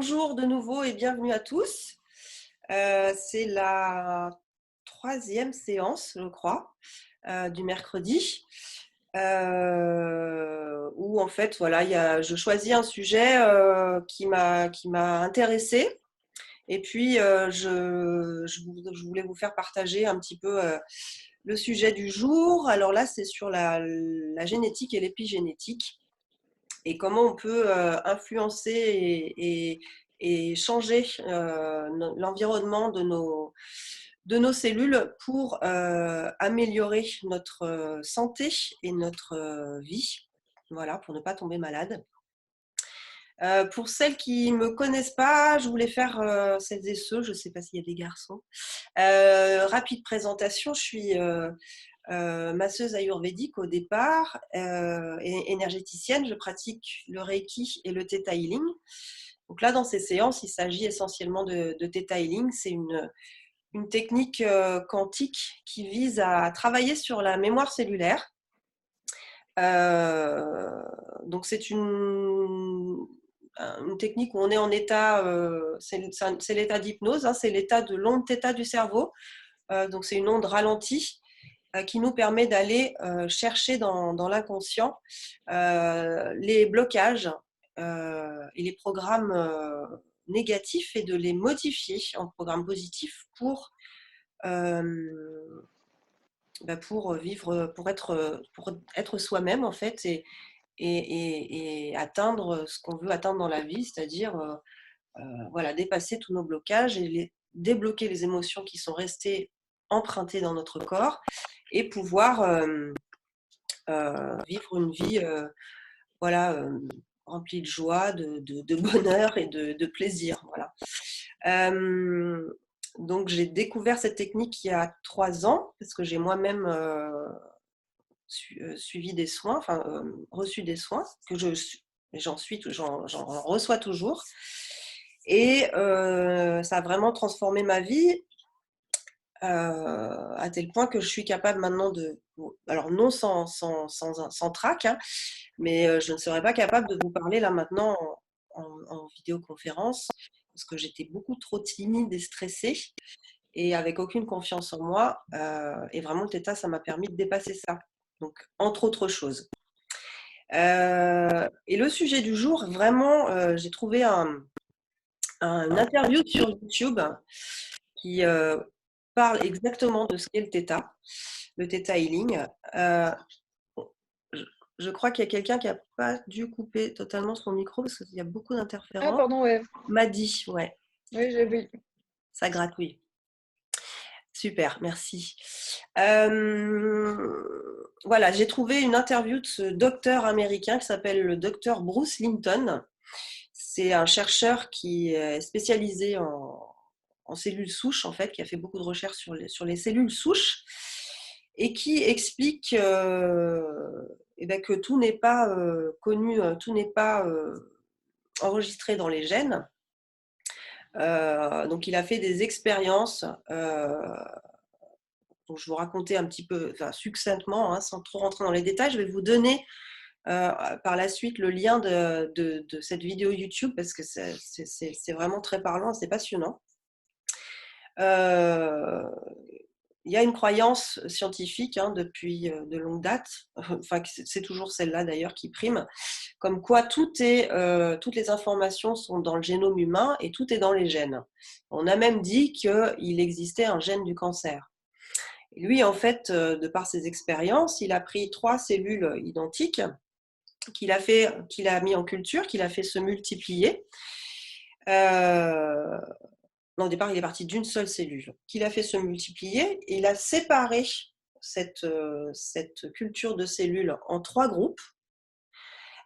Bonjour de nouveau et bienvenue à tous. C'est la troisième séance, je crois, du mercredi, où en fait, voilà, je choisis un sujet qui m'a intéressée. Et puis, je voulais vous faire partager un petit peu le sujet du jour. Alors là, c'est sur la génétique et l'épigénétique et comment on peut influencer et changer l'environnement de nos cellules pour améliorer notre santé et notre vie, voilà, pour ne pas tomber malade. Pour celles qui ne me connaissent pas, je voulais faire, celles et ceux, je ne sais pas s'il y a des garçons, rapide présentation, je suis masseuse ayurvédique au départ, et énergéticienne. Je pratique le Reiki et le Theta Healing. Donc là, dans ces séances, il s'agit essentiellement de Theta Healing. C'est une technique quantique qui vise à travailler sur la mémoire cellulaire. Donc c'est une technique où on est en état, c'est l'état d'hypnose, hein, c'est l'état de l'onde θ du cerveau. Donc c'est une onde ralentie qui nous permet d'aller chercher dans l'inconscient les blocages et les programmes négatifs et de les modifier en programmes positifs pour vivre, pour être soi-même en fait et atteindre ce qu'on veut atteindre dans la vie, c'est-à-dire voilà, dépasser tous nos blocages et débloquer les émotions qui sont restées empruntées dans notre corps et pouvoir vivre une vie voilà, remplie de joie, de bonheur et de plaisir. Voilà. Donc j'ai découvert cette technique il y a 3 ans parce que j'ai moi-même suivi des soins, enfin reçu des soins que j'en reçois toujours. Et ça a vraiment transformé ma vie à tel point que je suis capable maintenant alors non sans trac, hein, mais je ne serais pas capable de vous parler là maintenant en vidéoconférence parce que j'étais beaucoup trop timide et stressée et avec aucune confiance en moi. Et vraiment, le Theta, ça m'a permis de dépasser ça. Donc, entre autres choses. Et le sujet du jour, vraiment, j'ai trouvé une interview sur YouTube qui parle exactement de ce qu'est le Theta Healing. Je crois qu'il y a quelqu'un qui n'a pas dû couper totalement son micro parce qu'il y a beaucoup Ah, d'interférences. pardon, ouais. M'a dit, ouais, Oui, j'ai vu. ça gratouille. Super, merci. Voilà, j'ai trouvé une interview de ce docteur américain qui s'appelle le docteur Bruce Linton. C'est un chercheur qui est spécialisé en cellules souches, en fait, qui a fait beaucoup de recherches sur les cellules souches et qui explique que tout n'est pas connu, tout n'est pas enregistré dans les gènes. Donc, il a fait des expériences. Donc, je vais vous raconter un petit peu, enfin, succinctement, hein, sans trop rentrer dans les détails. Je vais vous donner par la suite le lien de cette vidéo YouTube parce que c'est vraiment très parlant, c'est passionnant. Il y a une croyance scientifique depuis de longue date, enfin c'est toujours celle-là d'ailleurs qui prime, comme quoi toutes les informations sont dans le génome humain et tout est dans les gènes. On a même dit qu'il existait un gène du cancer. Et lui, en fait, de par ses expériences, il a pris 3 cellules identiques qu'il a mis en culture, qu'il a fait se multiplier. Non, au départ, il est parti d'une seule cellule, qu'il a fait se multiplier, et il a séparé cette culture de cellules en 3 groupes,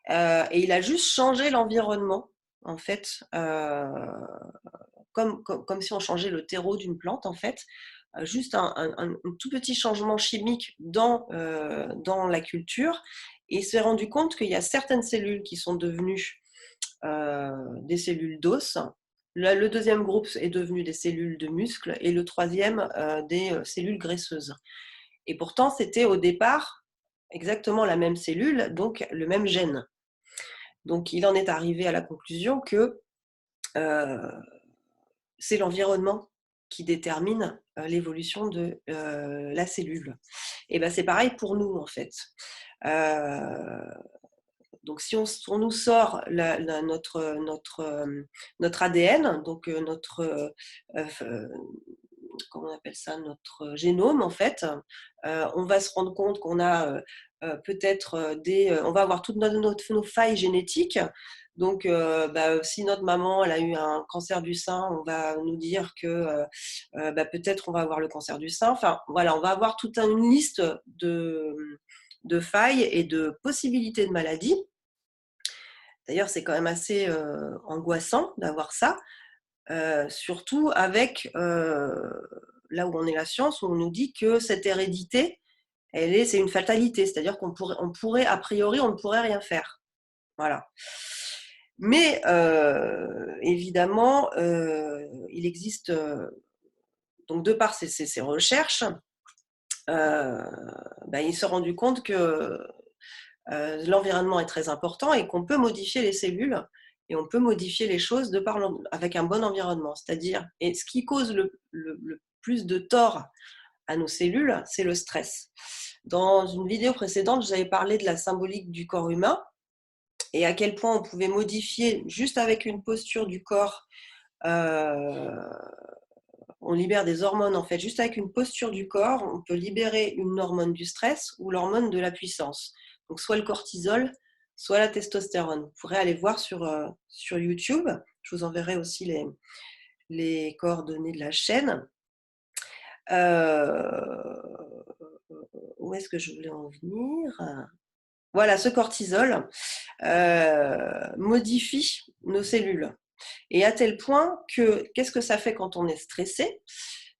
et il a juste changé l'environnement, en fait, comme si on changeait le terreau d'une plante, en fait, juste un tout petit changement chimique dans la culture, et il s'est rendu compte qu'il y a certaines cellules qui sont devenues des cellules d'os. Le deuxième groupe est devenu des cellules de muscles et le troisième des cellules graisseuses. Et pourtant, c'était au départ exactement la même cellule, donc le même gène. Donc, il en est arrivé à la conclusion que c'est l'environnement qui détermine l'évolution de la cellule. Et ben c'est pareil pour nous en fait. Donc si on nous sort notre ADN, donc comment on appelle ça, notre génome en fait, on va se rendre compte qu'on a peut-être on va avoir toutes nos failles génétiques. Donc, si notre maman elle a eu un cancer du sein, on va nous dire que peut-être on va avoir le cancer du sein. Enfin, voilà, on va avoir toute une liste de failles et de possibilités de maladies. D'ailleurs, c'est quand même assez angoissant d'avoir ça, surtout avec là où on est la science, où on nous dit que cette hérédité, c'est une fatalité, c'est-à-dire qu'on pourrait, a priori, on ne pourrait rien faire. Voilà. Mais évidemment, il existe, donc de par ces recherches, il s'est rendu compte que l'environnement est très important et qu'on peut modifier les cellules et on peut modifier les choses avec un bon environnement. C'est-à-dire, et ce qui cause le plus de tort à nos cellules, c'est le stress. Dans une vidéo précédente, j'avais parlé de la symbolique du corps humain et à quel point on pouvait modifier juste avec une posture du corps. On libère des hormones en fait, juste avec une posture du corps, on peut libérer une hormone du stress ou l'hormone de la puissance. Donc soit le cortisol, soit la testostérone. Vous pourrez aller voir sur YouTube. Je vous enverrai aussi les coordonnées de la chaîne. Où est-ce que je voulais en venir ? Voilà, ce cortisol modifie nos cellules. Et à tel point que, qu'est-ce que ça fait quand on est stressé ?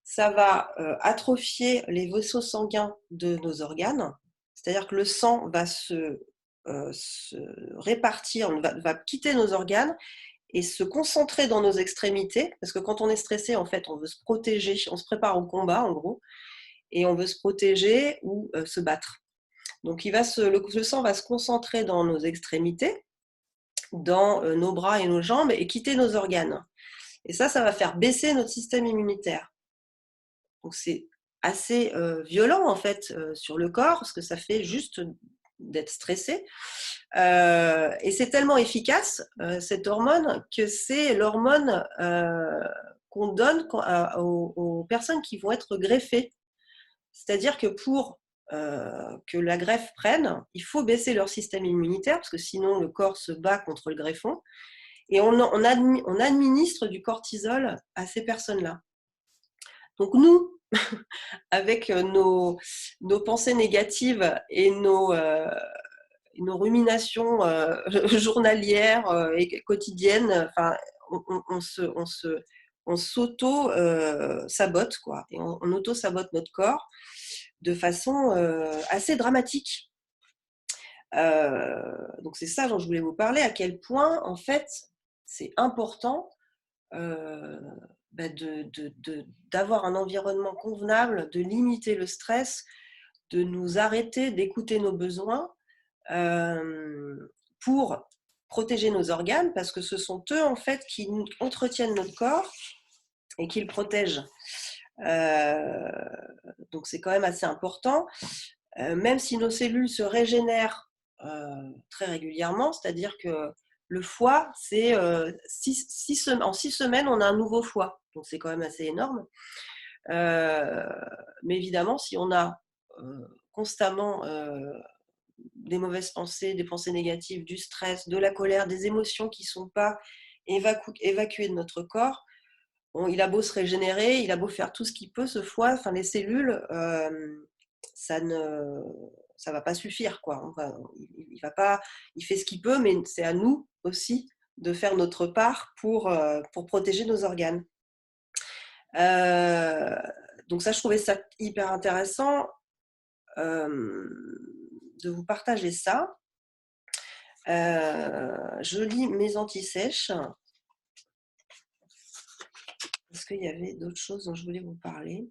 Ça va atrophier les vaisseaux sanguins de nos organes, c'est-à-dire que le sang va se répartir, va quitter nos organes et se concentrer dans nos extrémités, parce que quand on est stressé, en fait, on veut se protéger, on se prépare au combat, en gros, et on veut se protéger ou se battre. Donc le sang va se concentrer dans nos extrémités, dans nos bras et nos jambes, et quitter nos organes. Et ça va faire baisser notre système immunitaire. Donc c'est assez violent en fait sur le corps, parce que ça fait juste d'être stressé. Et c'est tellement efficace, cette hormone, que c'est l'hormone qu'on donne aux personnes qui vont être greffées. C'est-à-dire que pour que la greffe prenne, il faut baisser leur système immunitaire, parce que sinon le corps se bat contre le greffon. Et on administre du cortisol à ces personnes-là. Donc nous, avec nos pensées négatives et nos ruminations journalières et quotidiennes, enfin, on s'auto-sabote, quoi. Et on auto-sabote notre corps de façon assez dramatique. Donc c'est ça dont je voulais vous parler, à quel point, en fait, c'est important d'avoir un environnement convenable, de limiter le stress, de nous arrêter d'écouter nos besoins pour protéger nos organes, parce que ce sont eux en fait qui entretiennent notre corps et qui le protègent. Donc c'est quand même assez important, même si nos cellules se régénèrent très régulièrement, c'est-à-dire que le foie, c'est en 6 semaines, on a un nouveau foie. Donc, c'est quand même assez énorme. Mais évidemment, si on a constamment des mauvaises pensées, des pensées négatives, du stress, de la colère, des émotions qui ne sont pas évacuées de notre corps, il a beau se régénérer, il a beau faire tout ce qu'il peut, ce foie, enfin, les cellules, ça va pas suffire, quoi. Il fait ce qu'il peut, mais c'est à nous aussi de faire notre part pour protéger nos organes. Donc ça, je trouvais ça hyper intéressant de vous partager ça. Je lis mes anti-sèches parce qu'il y avait d'autres choses dont je voulais vous parler.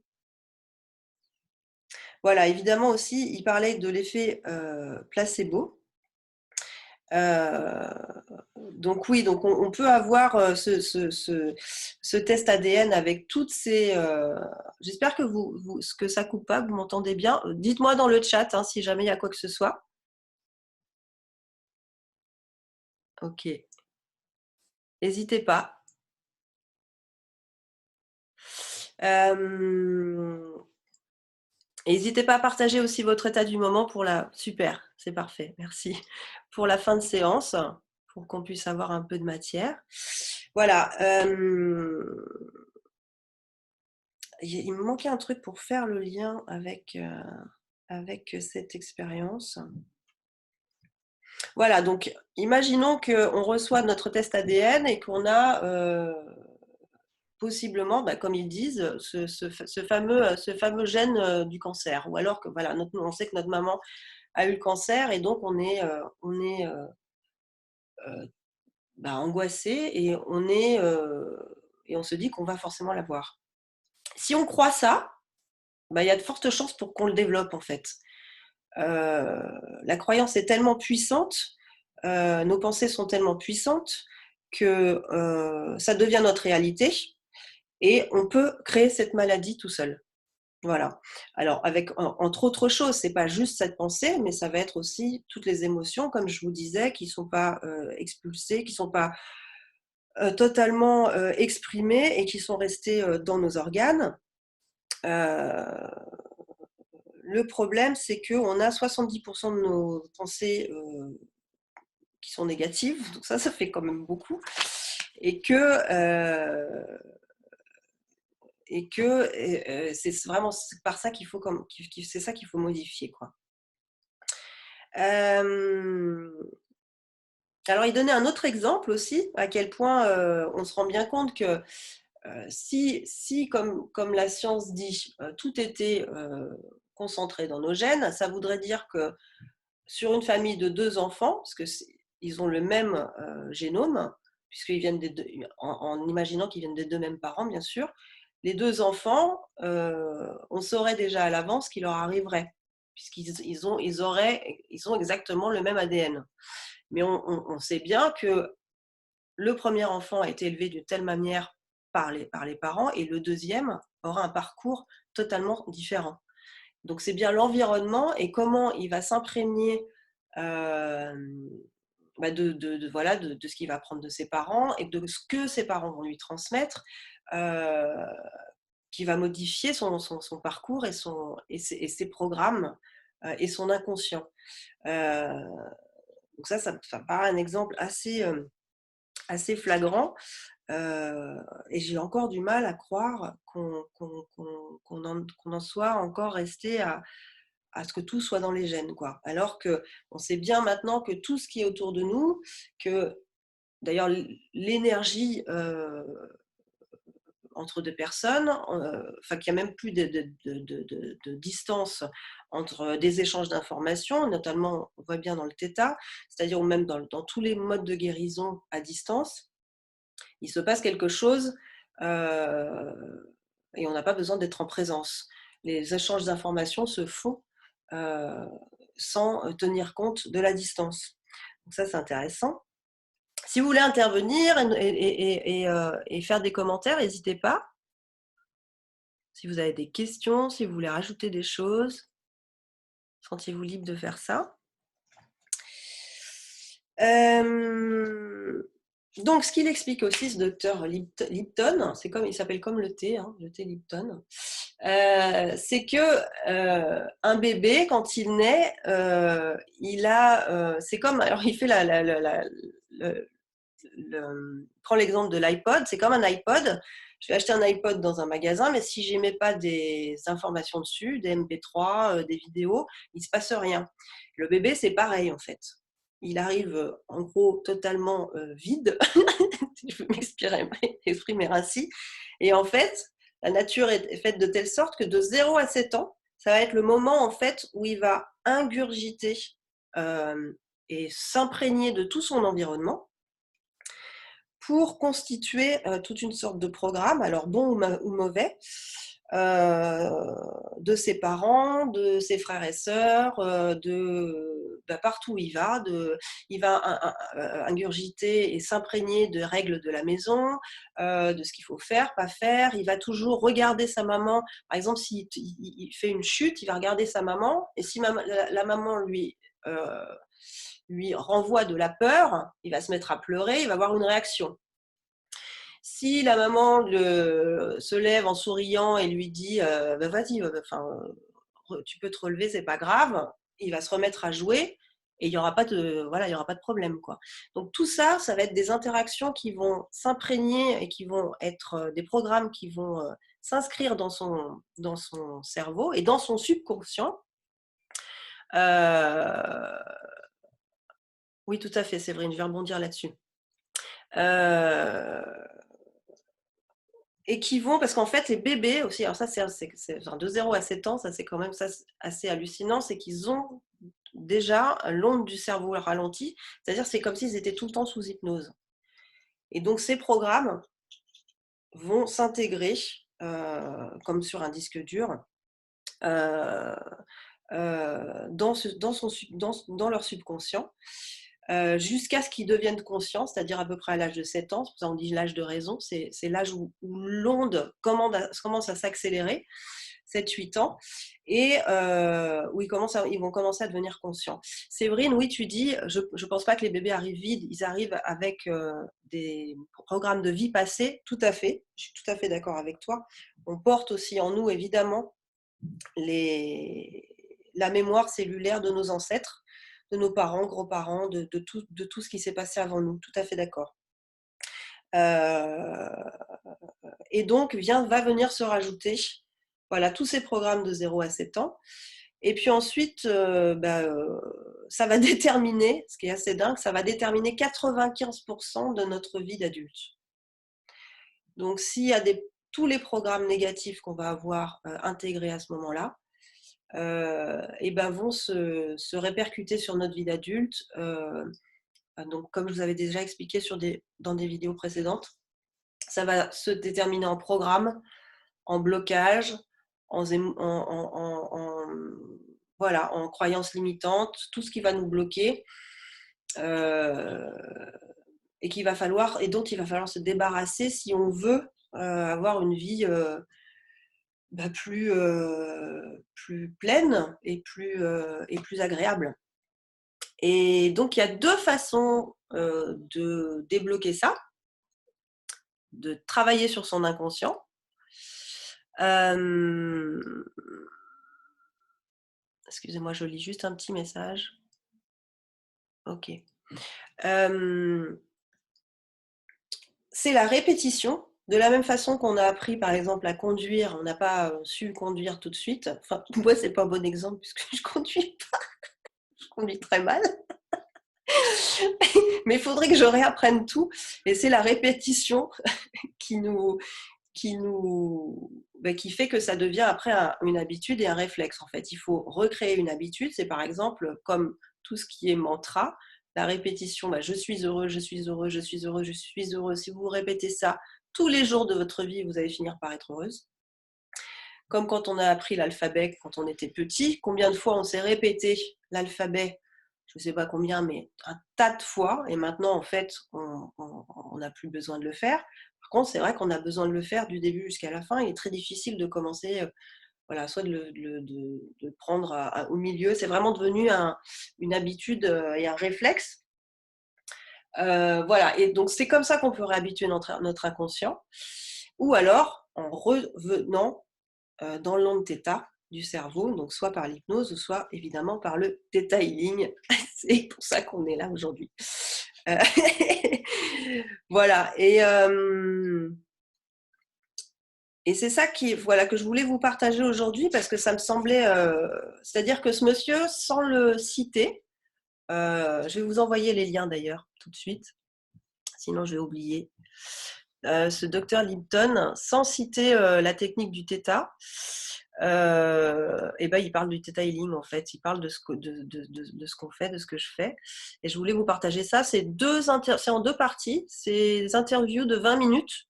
Voilà, évidemment aussi, il parlait de l'effet placebo. Euh, donc oui, donc on peut avoir ce test ADN avec toutes ces... J'espère que que ça coupe pas, vous m'entendez bien. Dites-moi dans le chat hein, si jamais il y a quoi que ce soit. Ok. N'hésitez pas. N'hésitez pas à partager aussi votre état du moment pour la... Super, c'est parfait, merci. Pour la fin de séance, pour qu'on puisse avoir un peu de matière. Voilà. Il me manquait un truc pour faire le lien avec cette expérience. Voilà, donc imaginons qu'on reçoit notre test ADN et qu'on a possiblement, comme ils disent, ce fameux gène du cancer. Ou alors que voilà, on sait que notre maman a eu le cancer et donc on est angoissé et on se dit qu'on va forcément l'avoir. Si on croit ça, il y a de fortes chances pour qu'on le développe en fait. La croyance est tellement puissante, nos pensées sont tellement puissantes que ça devient notre réalité et on peut créer cette maladie tout seul. Voilà. Alors, entre autres choses, c'est pas juste cette pensée, mais ça va être aussi toutes les émotions, comme je vous disais, qui sont pas expulsées, qui sont pas totalement exprimées et qui sont restées dans nos organes. Le problème, c'est qu'on a 70% de nos pensées qui sont négatives, donc ça fait quand même beaucoup, et que c'est vraiment par ça qu'il faut c'est ça qu'il faut modifier quoi. Alors il donnait un autre exemple aussi à quel point on se rend bien compte que si comme la science dit tout était concentré dans nos gènes, ça voudrait dire que sur une famille de 2 enfants, parce qu'ils ont le même génome, puisqu'ils viennent en imaginant qu'ils viennent des 2 mêmes parents, bien sûr, les 2 enfants, on saurait déjà à l'avance ce qui leur arriverait, puisqu'ils ont exactement le même ADN. Mais on sait bien que le premier enfant a été élevé de telle manière par les parents et le deuxième aura un parcours totalement différent. Donc c'est bien l'environnement et comment il va s'imprégner de ce qu'il va apprendre de ses parents et de ce que ses parents vont lui transmettre qui va modifier son parcours et ses programmes et son inconscient. Donc ça paraît un exemple assez flagrant et j'ai encore du mal à croire qu'on en soit encore resté à ce que tout soit dans les gènes, quoi. Alors qu'on sait bien maintenant que tout ce qui est autour de nous, que d'ailleurs l'énergie entre 2 personnes, qu'il y a même plus de distance entre des échanges d'informations, notamment on voit bien dans le Theta, c'est-à-dire ou même dans tous les modes de guérison à distance, il se passe quelque chose et on n'a pas besoin d'être en présence. Les échanges d'informations se font sans tenir compte de la distance. Donc ça, c'est intéressant. Si vous voulez intervenir et faire des commentaires, n'hésitez pas. Si vous avez des questions, si vous voulez rajouter des choses, sentez-vous libre de faire ça. Donc, ce qu'il explique aussi, ce docteur Lipton, il s'appelle comme le thé, le thé Lipton, c'est que un bébé, quand il naît, c'est comme, alors il fait prends l'exemple de l'iPod, c'est comme un iPod. Je vais acheter un iPod dans un magasin, mais si je mets pas des informations dessus, des MP3, des vidéos, il ne se passe rien. Le bébé, c'est pareil en fait. Il arrive en gros totalement vide, si je peux m'exprimer ainsi. Et en fait, la nature est faite de telle sorte que de 0 à 7 ans, ça va être le moment en fait où il va ingurgiter et s'imprégner de tout son environnement pour constituer toute une sorte de programme, alors bon ou mauvais, de ses parents, de ses frères et sœurs, partout où il va. Il va ingurgiter et s'imprégner de règles de la maison, de ce qu'il faut faire, pas faire. Il va toujours regarder sa maman. Par exemple, s'il il fait une chute, il va regarder sa maman. Et si la maman lui renvoie de la peur, il va se mettre à pleurer, il va avoir une réaction. Si la maman se lève en souriant et lui dit vas-y, tu peux te relever, c'est pas grave, il va se remettre à jouer et il n'y aura pas de problème, quoi. Donc tout ça, ça va être des interactions qui vont s'imprégner et qui vont être des programmes qui vont s'inscrire dans son cerveau et dans son subconscient. Oui, tout à fait, Séverine, je vais rebondir là-dessus. Et qui vont, parce qu'en fait, les bébés aussi, alors ça, c'est de 0 à 7 ans, ça c'est quand même ça, assez hallucinant, c'est qu'ils ont déjà l'onde du cerveau ralenti, c'est-à-dire c'est comme s'ils étaient tout le temps sous hypnose. Et donc ces programmes vont s'intégrer, comme sur un disque dur, dans leur subconscient. Jusqu'à ce qu'ils deviennent conscients, c'est-à-dire à peu près à l'âge de 7 ans, c'est pour ça qu'on dit l'âge de raison, c'est l'âge où l'onde commence à s'accélérer, 7-8 ans, et où ils vont commencer à devenir conscients. Séverine, oui, tu dis, je ne pense pas que les bébés arrivent vides, ils arrivent avec des programmes de vie passée, tout à fait, je suis tout à fait d'accord avec toi. On porte aussi en nous, évidemment, la mémoire cellulaire de nos ancêtres, de nos parents, grands-parents, de tout ce qui s'est passé avant nous. Tout à fait d'accord. Et donc, va venir se rajouter tous ces programmes de 0 à 7 ans. Et puis ensuite, ça va déterminer, ce qui est assez dingue, ça va déterminer 95% de notre vie d'adulte. Donc, s'il y a tous les programmes négatifs qu'on va avoir intégrés à ce moment-là, vont se répercuter sur notre vie d'adulte. Donc, comme je vous avais déjà expliqué dans des vidéos précédentes, ça va se déterminer en programme, en blocage, en croyances limitantes, tout ce qui va nous bloquer et dont il va falloir se débarrasser si on veut avoir une vie plus pleine et plus agréable. Et donc, il y a 2 façons de débloquer ça, de travailler sur son inconscient. Excusez-moi, je lis juste un petit message. Ok. C'est la répétition. De la même façon qu'on a appris, par exemple, à conduire, on n'a pas su conduire tout de suite. Enfin, moi, c'est pas un bon exemple puisque je conduis pas. Je conduis très mal. Mais il faudrait que je réapprenne tout. Et c'est la répétition qui fait que ça devient après une habitude et un réflexe. En fait, il faut recréer une habitude. C'est par exemple comme tout ce qui est mantra, la répétition. Je suis heureux, je suis heureux, je suis heureux, je suis heureux. Si vous répétez ça tous les jours de votre vie, vous allez finir par être heureuse. Comme quand on a appris l'alphabet quand on était petit, combien de fois on s'est répété l'alphabet, je ne sais pas combien, mais un tas de fois, et maintenant, en fait, on n'a plus besoin de le faire. Par contre, c'est vrai qu'on a besoin de le faire du début jusqu'à la fin. Il est très difficile de commencer, soit de le prendre au milieu. C'est vraiment devenu une habitude et un réflexe. Et donc c'est comme ça qu'on peut réhabituer notre inconscient. Ou alors, en revenant dans l'onde θ du cerveau, donc soit par l'hypnose, ou soit évidemment par le Theta Healing. C'est pour ça qu'on est là aujourd'hui. Voilà. Et c'est ça que je voulais vous partager aujourd'hui parce que ça me semblait... c'est-à-dire que ce monsieur, sans le citer, je vais vous envoyer les liens d'ailleurs tout de suite, sinon je vais oublier. Ce docteur Lipton, sans citer la technique du Theta, il parle du Theta Healing en fait. Il parle de ce qu'on fait, de ce que je fais. Et je voulais vous partager ça. C'est en 2 parties. C'est des interviews de 20 minutes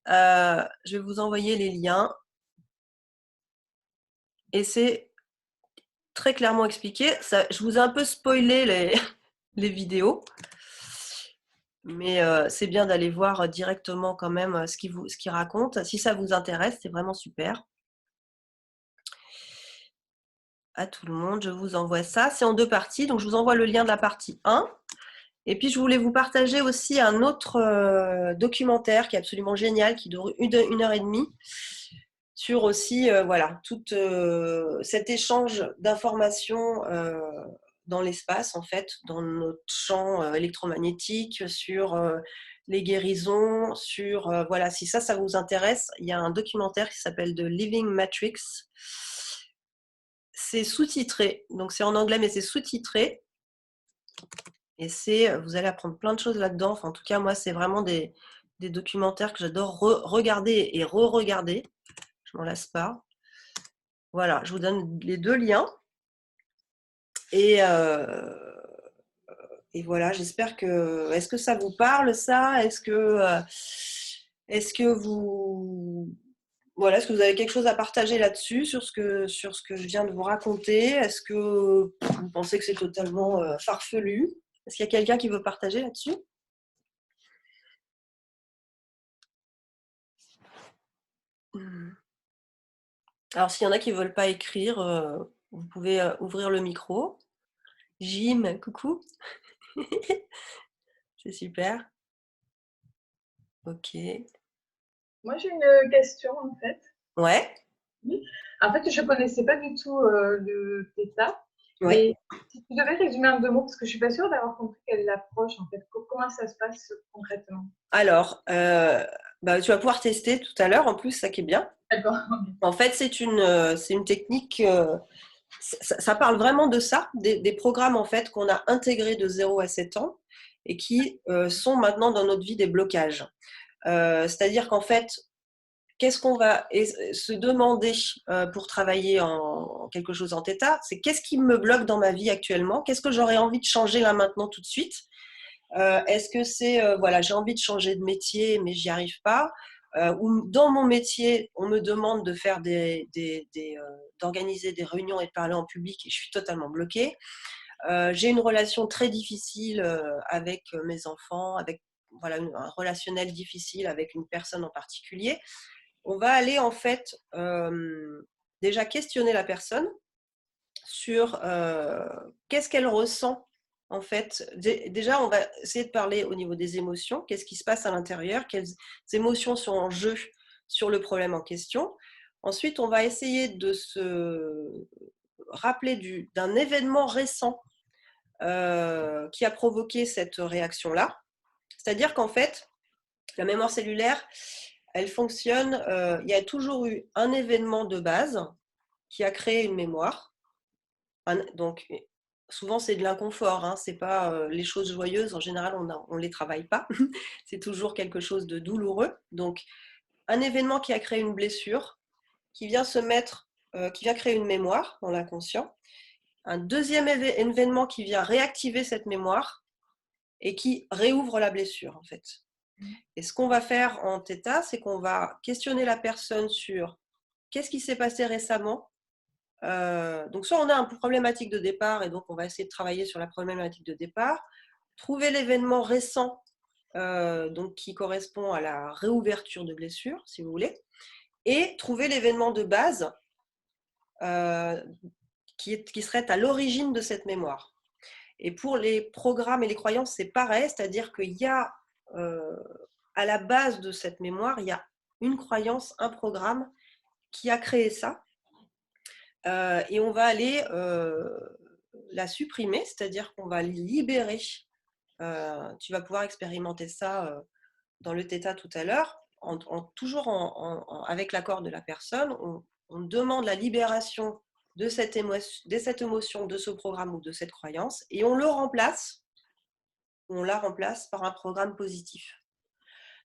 Je vais vous envoyer les liens. Et c'est très clairement expliqué. Ça, je vous ai un peu spoilé les vidéos. Mais c'est bien d'aller voir directement quand même ce qu'il raconte. Si ça vous intéresse, c'est vraiment super. À tout le monde, je vous envoie ça. C'est en 2 parties, donc je vous envoie le lien de la partie 1. Et puis, je voulais vous partager aussi un autre documentaire qui est absolument génial, qui dure 1 heure et demie, sur aussi voilà, tout cet échange d'informations dans l'espace, en fait, dans notre champ électromagnétique, sur les guérisons, sur voilà, si ça vous intéresse, il y a un documentaire qui s'appelle The Living Matrix. C'est sous-titré, donc c'est en anglais, mais c'est sous-titré. Et vous allez apprendre plein de choses là-dedans. Enfin, en tout cas, moi, c'est vraiment des documentaires que j'adore regarder et re-regarder. Je m'en lasse pas. Voilà, je vous donne les 2 liens. Et voilà, j'espère que... Est-ce que ça vous parle, ça? Est-ce que vous... Voilà, est-ce que vous avez quelque chose à partager là-dessus, sur ce que je viens de vous raconter? Est-ce que vous pensez que c'est totalement farfelu? Est-ce qu'il y a quelqu'un qui veut partager là-dessus? Alors, s'il y en a qui ne veulent pas écrire, vous pouvez ouvrir le micro. Jim, coucou. C'est super. Ok. Moi, j'ai une question en fait. Ouais, Oui. En fait, je connaissais pas du tout le Theta. ouais. Et si tu devais résumer en 2 mots, parce que je suis pas sûre d'avoir compris quelle est l'approche en fait, comment ça se passe concrètement. Alors, tu vas pouvoir tester tout à l'heure, en plus, ça qui est bien. D'accord. En fait, c'est une technique, ça parle vraiment de ça, des programmes en fait qu'on a intégrés de 0 à 7 ans et qui sont maintenant dans notre vie des blocages. C'est-à-dire qu'en fait, qu'est-ce qu'on va se demander pour travailler en quelque chose en Theta? C'est qu'est-ce qui me bloque dans ma vie actuellement? Qu'est-ce que j'aurais envie de changer là maintenant tout de suite? Est-ce que c'est, voilà, j'ai envie de changer de métier, mais j'y arrive pas, ou dans mon métier, on me demande de faire d'organiser des réunions et de parler en public et je suis totalement bloquée. J'ai une relation très difficile avec mes enfants, avec voilà, un relationnel difficile avec une personne en particulier. On va aller en fait déjà questionner la personne sur qu'est-ce qu'elle ressent en fait. Déjà, on va essayer de parler au niveau des émotions, qu'est-ce qui se passe à l'intérieur, quelles émotions sont en jeu sur le problème en question. Ensuite, on va essayer de se rappeler d'un événement récent qui a provoqué cette réaction-là. C'est-à-dire qu'en fait, la mémoire cellulaire, elle fonctionne, il y a toujours eu un événement de base qui a créé une mémoire. Donc, souvent, c'est de l'inconfort, hein, c'est pas les choses joyeuses, en général, on ne les travaille pas. C'est toujours quelque chose de douloureux. Donc, un événement qui a créé une blessure, qui vient qui vient créer une mémoire dans l'inconscient. Un deuxième événement qui vient réactiver cette mémoire et qui réouvre la blessure, en fait. Et ce qu'on va faire en Theta, c'est qu'on va questionner la personne sur qu'est-ce qui s'est passé récemment. Donc, soit on a une problématique de départ et donc on va essayer de travailler sur la problématique de départ, trouver l'événement récent donc qui correspond à la réouverture de blessure, si vous voulez, et trouver l'événement de base qui serait à l'origine de cette mémoire. Et pour les programmes et les croyances, c'est pareil, c'est-à-dire qu'il y a à la base de cette mémoire, il y a une croyance, un programme qui a créé ça. Et on va aller la supprimer, c'est-à-dire qu'on va libérer. Tu vas pouvoir expérimenter ça dans le Theta tout à l'heure, toujours avec l'accord de la personne. On demande la libération de cette émotion, de ce programme ou de cette croyance, et on la remplace par un programme positif.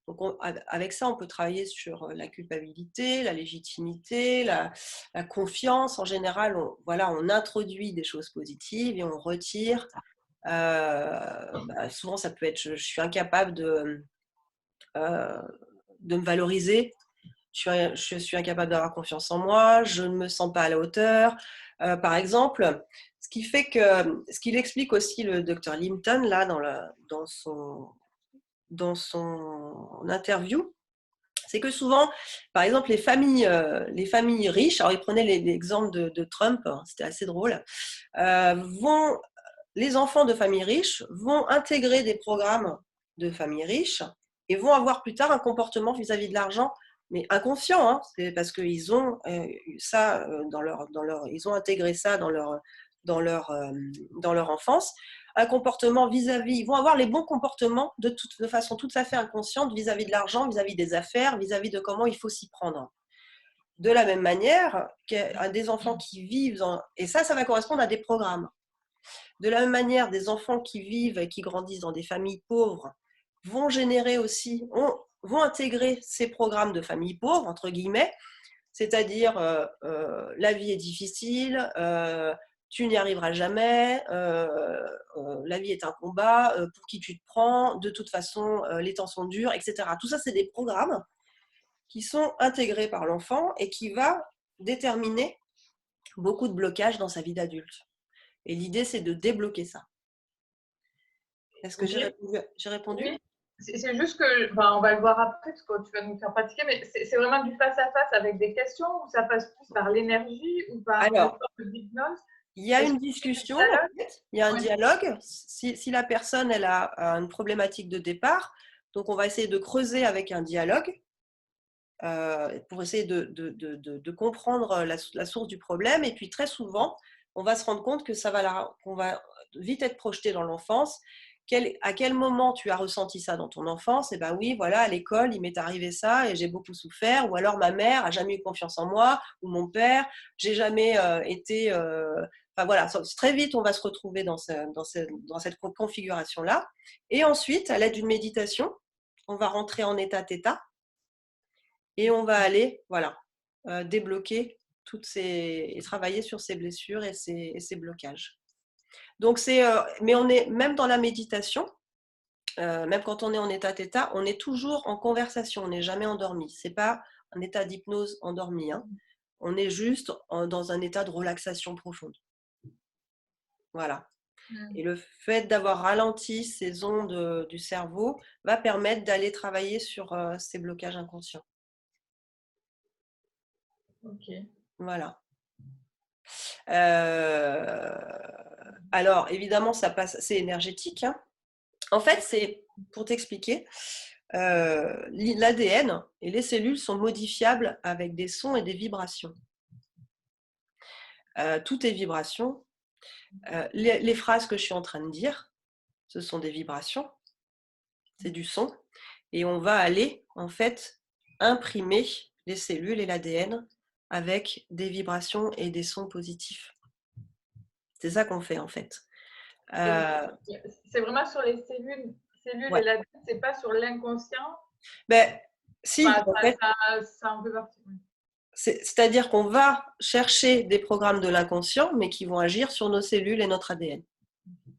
Donc avec ça, on peut travailler sur la culpabilité, la légitimité, la confiance. En général, on introduit des choses positives et on retire. Souvent, ça peut être je suis incapable de me valoriser. Je suis incapable d'avoir confiance en moi, je ne me sens pas à la hauteur. Par exemple, ce qu'il explique aussi le docteur Limpton là dans son interview, c'est que souvent, par exemple, les familles riches, alors il prenait l'exemple de Trump, hein, c'était assez drôle, les enfants de familles riches vont intégrer des programmes de familles riches et vont avoir plus tard un comportement vis-à-vis de l'argent, mais inconscient, hein, c'est parce qu'ils ont ça ils ont intégré ça dans leur, euh, dans leur enfance, un comportement vis-à-vis, ils vont avoir les bons comportements de façon tout à fait inconsciente vis-à-vis de l'argent, vis-à-vis des affaires, vis-à-vis de comment il faut s'y prendre. De la même manière, des enfants qui vivent, et ça va correspondre à des programmes. De la même manière, des enfants qui vivent et qui grandissent dans des familles pauvres vont générer aussi, vont intégrer ces programmes de familles pauvres, entre guillemets, c'est-à-dire la vie est difficile, tu n'y arriveras jamais, la vie est un combat, pour qui tu te prends, de toute façon, les temps sont durs, etc. Tout ça, c'est des programmes qui sont intégrés par l'enfant et qui va déterminer beaucoup de blocages dans sa vie d'adulte. Et l'idée, c'est de débloquer ça. Est-ce que j'ai répondu? Oui. C'est juste que, on va le voir après, parce que tu vas nous faire pratiquer, mais c'est vraiment du face-à-face avec des questions, ou ça passe plus par l'énergie, ou par une sorte d'hypnose? Il y a une discussion, en fait. Il y a un dialogue. Si la personne elle a une problématique de départ, donc on va essayer de creuser avec un dialogue pour essayer de comprendre la source du problème. Et puis très souvent, on va se rendre compte que qu'on va vite être projeté dans l'enfance. À quel moment tu as ressenti ça dans ton enfance? Et ben oui, voilà, à l'école, il m'est arrivé ça et j'ai beaucoup souffert. Ou alors ma mère a jamais eu confiance en moi, ou mon père, j'ai jamais été. Enfin voilà, très vite, on va se retrouver dans cette configuration-là. Et ensuite, à l'aide d'une méditation, on va rentrer en état-theta et on va aller, voilà, débloquer et travailler sur ces blessures et ces blocages. Donc mais on est même dans la méditation, même quand on est en état theta, on est toujours en conversation, on n'est jamais endormi. C'est pas un état d'hypnose endormi, hein. On est juste dans un état de relaxation profonde. Voilà. Et le fait d'avoir ralenti ces ondes du cerveau va permettre d'aller travailler sur ces blocages inconscients. Ok. Voilà. Alors, évidemment, c'est énergétique, hein. En fait, c'est, pour t'expliquer, l'ADN et les cellules sont modifiables avec des sons et des vibrations. Tout est vibration. Les phrases que je suis en train de dire, ce sont des vibrations, c'est du son. Et on va aller, en fait, imprimer les cellules et l'ADN avec des vibrations et des sons positifs. C'est ça qu'on fait, en fait. C'est vraiment sur les cellules ouais. Et l'ADN, c'est pas sur l'inconscient? Ben, si, en fait, ça en fait partie. c'est-à-dire qu'on va chercher des programmes de l'inconscient, mais qui vont agir sur nos cellules et notre ADN.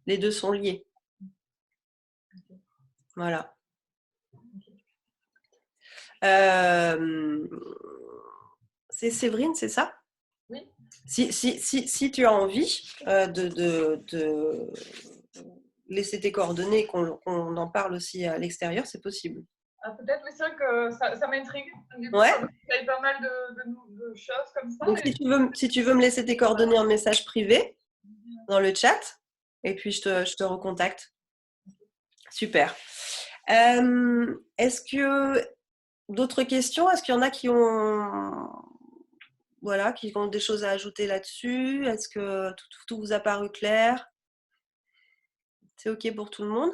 Les deux sont liés. Voilà. C'est Séverine, c'est ça? Oui. Si tu as envie de laisser tes coordonnées, qu'on en parle aussi à l'extérieur, c'est possible. Peut-être, mais c'est vrai que ça m'intrigue. Ouais. Il y a pas mal de choses comme ça. Donc, si tu veux me laisser tes coordonnées en message privé dans le chat, et puis je te recontacte. Super. Est-ce que d'autres questions? Est-ce qu'il y en a qui ont des choses à ajouter là-dessus? Est-ce que tout vous a paru clair? C'est OK pour tout le monde?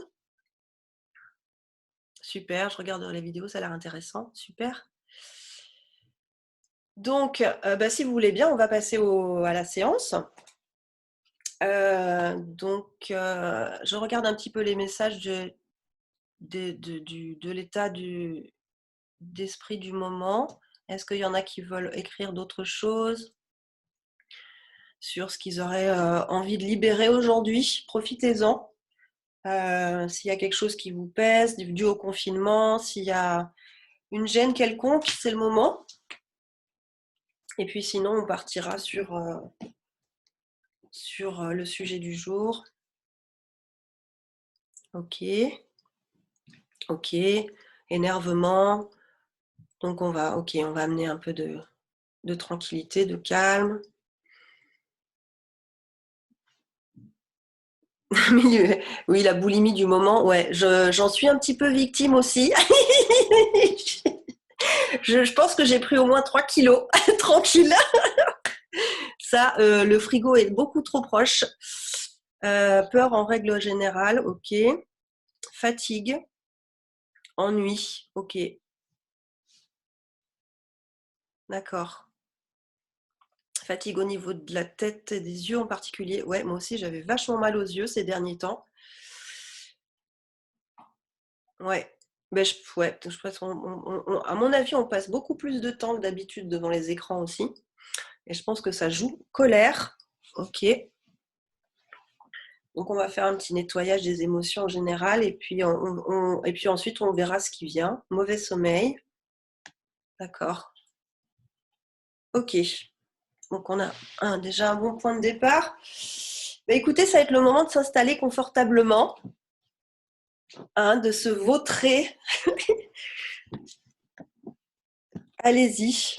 Super, je regarde les vidéos, ça a l'air intéressant. Super. Donc, si vous voulez bien, on va passer à la séance. Je regarde un petit peu les messages de l'état d'esprit du moment. Est-ce qu'il y en a qui veulent écrire d'autres choses sur ce qu'ils auraient envie de libérer aujourd'hui? Profitez-en. S'il y a quelque chose qui vous pèse, dû au confinement, s'il y a une gêne quelconque, c'est le moment. Et puis sinon, on partira sur le sujet du jour. Ok. Ok. Énervement. Donc on va amener un peu de tranquillité, de calme. Oui, la boulimie du moment, ouais, j'en suis un petit peu victime aussi. Je pense que j'ai pris au moins 3 kilos, tranquille. Ça, le frigo est beaucoup trop proche. Peur en règle générale, ok. Fatigue, ennui, ok. D'accord. Fatigue au niveau de la tête et des yeux en particulier. Ouais, moi aussi, j'avais vachement mal aux yeux ces derniers temps. Ouais. Ben, ouais, à mon avis, on passe beaucoup plus de temps que d'habitude devant les écrans aussi. Et je pense que ça joue. Colère, ok. Donc on va faire un petit nettoyage des émotions en général et puis, et puis ensuite on verra ce qui vient. Mauvais sommeil, d'accord. Ok, donc on a déjà un bon point de départ. Bah, écoutez, ça va être le moment de s'installer confortablement, hein, de se vautrer. Allez-y.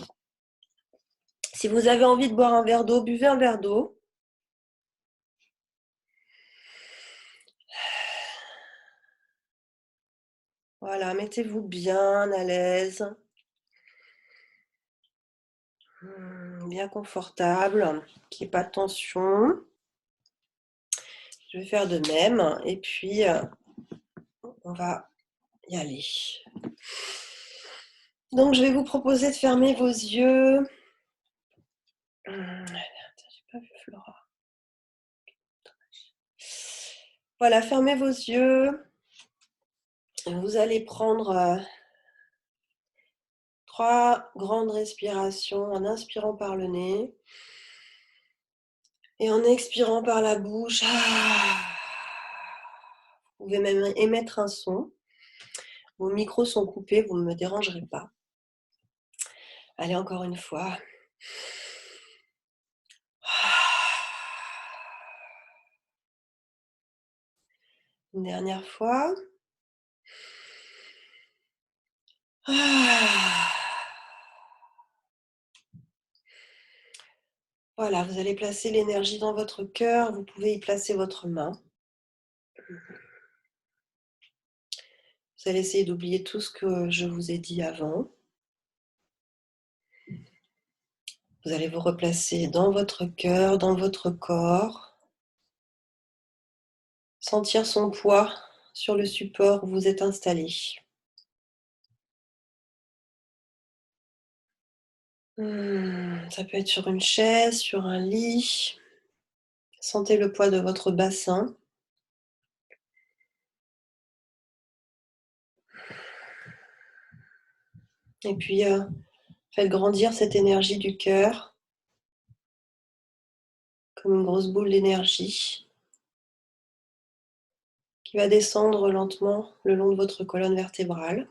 Si vous avez envie de boire un verre d'eau, buvez un verre d'eau. Voilà, mettez-vous bien à l'aise, bien confortable, qu'il n'y ait pas de tension. Je vais faire de même et puis on va y aller. Donc je vais vous proposer de fermer vos yeux. J'ai pas vu Flora. Voilà, fermez vos yeux. Vous allez prendre 3 grandes respirations en inspirant par le nez et en expirant par la bouche. Vous pouvez même émettre un son. Vos micros sont coupés, vous ne me dérangerez pas. Allez, encore une fois. Une dernière fois. Voilà, vous allez placer l'énergie dans votre cœur. Vous pouvez y placer votre main. Vous allez essayer d'oublier tout ce que je vous ai dit avant. Vous allez vous replacer dans votre cœur, dans votre corps. Sentir son poids sur le support où vous êtes installé. Ça peut être sur une chaise, sur un lit. Sentez le poids de votre bassin. Et puis, faites grandir cette énergie du cœur comme une grosse boule d'énergie qui va descendre lentement le long de votre colonne vertébrale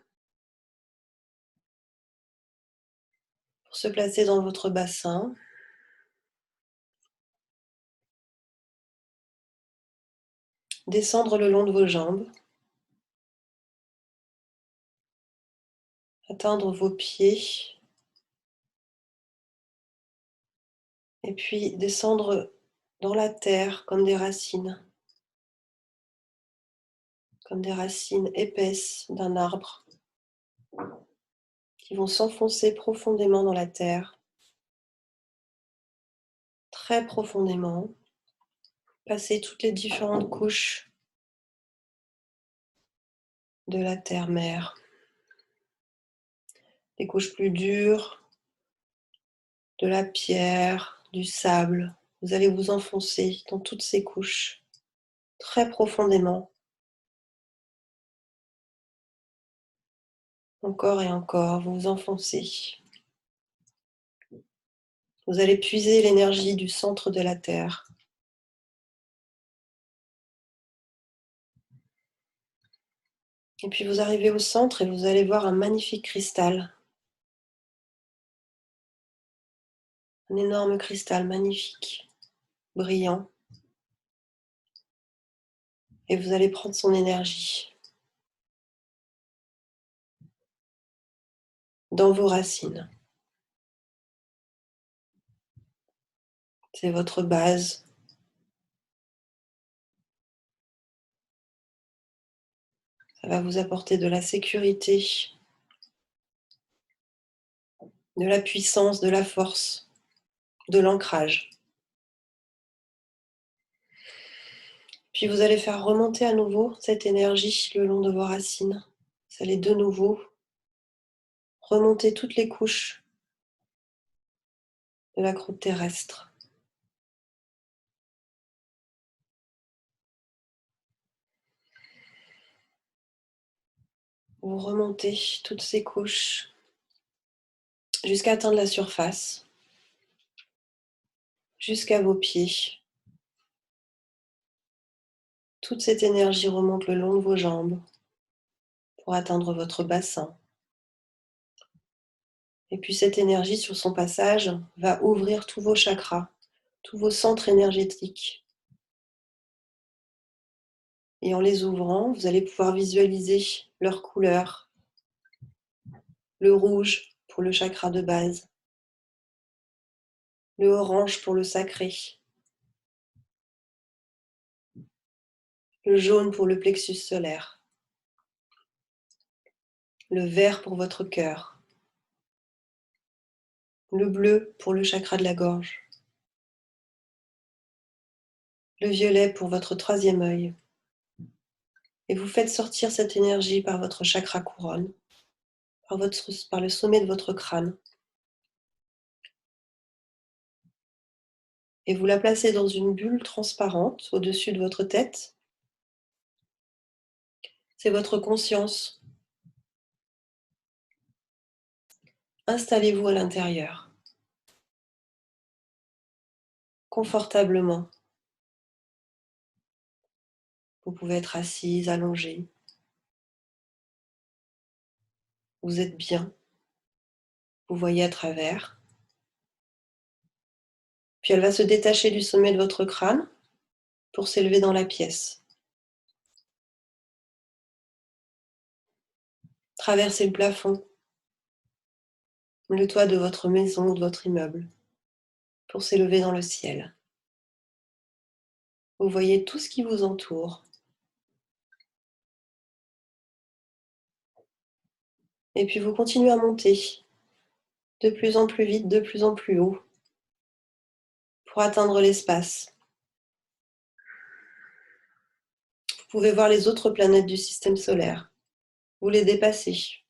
pour se placer dans votre bassin. Descendre le long de vos jambes. Atteindre vos pieds. Et puis descendre dans la terre comme des racines. Comme des racines épaisses d'un arbre qui vont s'enfoncer profondément dans la terre, très profondément, passer toutes les différentes couches de la terre-mère. Des couches plus dures, de la pierre, du sable. Vous allez vous enfoncer dans toutes ces couches, très profondément. Encore et encore, vous vous enfoncez. Vous allez puiser l'énergie du centre de la Terre. Et puis vous arrivez au centre et vous allez voir un magnifique cristal. Un énorme cristal magnifique, brillant. Et vous allez prendre son énergie dans vos racines. C'est votre base. Ça va vous apporter de la sécurité, de la puissance, de la force, de l'ancrage. Puis vous allez faire remonter à nouveau cette énergie le long de vos racines. Vous allez de nouveau remonter toutes les couches de la croûte terrestre. Vous remontez toutes ces couches jusqu'à atteindre la surface, jusqu'à vos pieds. Toute cette énergie remonte le long de vos jambes pour atteindre votre bassin. Et puis cette énergie, sur son passage, va ouvrir tous vos chakras, tous vos centres énergétiques. Et en les ouvrant, vous allez pouvoir visualiser leurs couleurs. Le rouge pour le chakra de base, le orange pour le sacré, le jaune pour le plexus solaire, le vert pour votre cœur, le bleu pour le chakra de la gorge, le violet pour votre troisième œil. Et vous faites sortir cette énergie par votre chakra couronne, par le sommet de votre crâne. Et vous la placez dans une bulle transparente au-dessus de votre tête. C'est votre conscience. Installez-vous à l'intérieur, confortablement. Vous pouvez être assise, allongée. Vous êtes bien. Vous voyez à travers. Puis elle va se détacher du sommet de votre crâne pour s'élever dans la pièce. Traverser le plafond, le toit de votre maison ou de votre immeuble pour s'élever dans le ciel. Vous voyez tout ce qui vous entoure. Et puis vous continuez à monter de plus en plus vite, de plus en plus haut pour atteindre l'espace. Vous pouvez voir les autres planètes du système solaire. Vous les dépassez.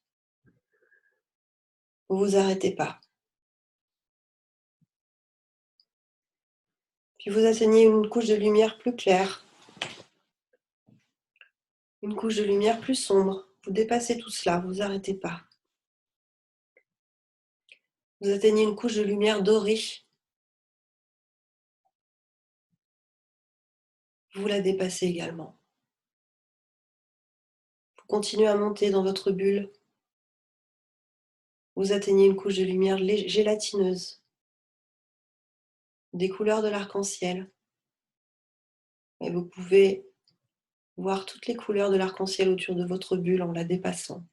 Vous vous arrêtez pas. Puis vous atteignez une couche de lumière plus claire, une couche de lumière plus sombre. Vous dépassez tout cela, vous vous arrêtez pas. Vous atteignez une couche de lumière dorée. Vous la dépassez également. Vous continuez à monter dans votre bulle. Vous atteignez une couche de lumière gélatineuse, des couleurs de l'arc-en-ciel. Et vous pouvez voir toutes les couleurs de l'arc-en-ciel autour de votre bulle en la dépassant.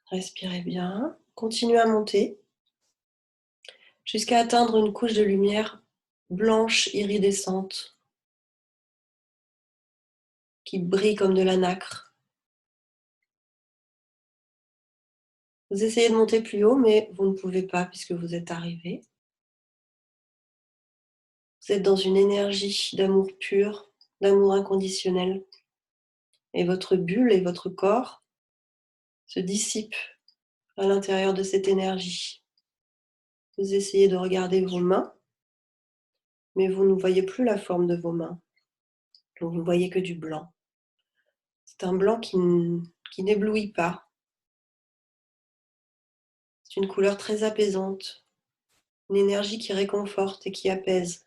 Respirez bien. Continuez à monter jusqu'à atteindre une couche de lumière blanche iridescente qui brille comme de la nacre. Vous essayez de monter plus haut, mais vous ne pouvez pas puisque vous êtes arrivé. Vous êtes dans une énergie d'amour pur, d'amour inconditionnel. Et votre bulle et votre corps se dissipent à l'intérieur de cette énergie. Vous essayez de regarder vos mains, mais vous ne voyez plus la forme de vos mains. Vous ne voyez que du blanc. C'est un blanc qui n'éblouit pas. C'est une couleur très apaisante, une énergie qui réconforte et qui apaise.